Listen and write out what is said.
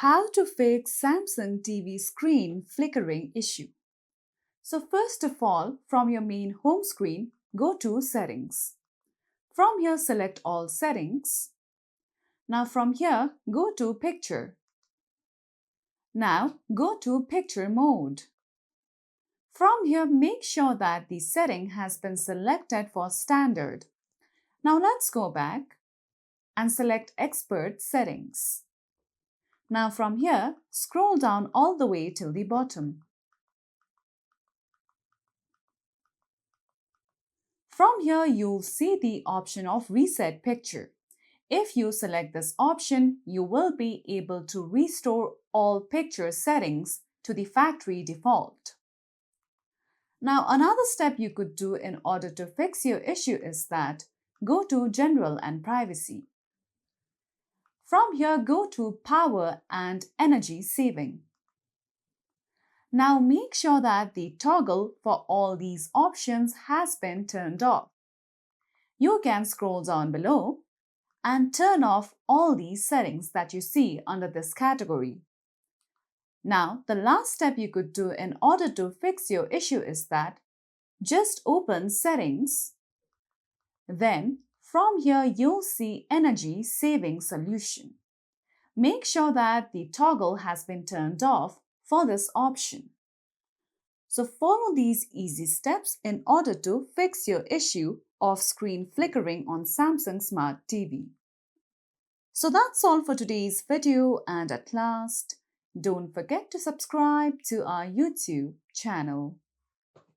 How to fix Samsung TV screen flickering issue. So first of all, from your main home screen, go to Settings. From here, select all settings. Now from here, go to Picture. Now go to Picture Mode. From here, make sure that the setting has been selected for Standard. Now let's go back and select Expert Settings. Now from here, scroll down all the way till the bottom. From here, you'll see the option of Reset Picture. If you select this option, you will be able to restore all picture settings to the factory default. Now, another step you could do in order to fix your issue is that go to General and Privacy. From here, go to Power and Energy Saving. Now make sure that the toggle for all these options has been turned off. You can scroll down below and turn off all these settings that you see under this category. Now, the last step you could do in order to fix your issue is that just open Settings. Then, from here, you'll see Energy Saving Solution. Make sure that the toggle has been turned off for this option. So follow these easy steps in order to fix your issue of screen flickering on Samsung Smart TV. So that's all for today's video, and at last, don't forget to subscribe to our YouTube channel.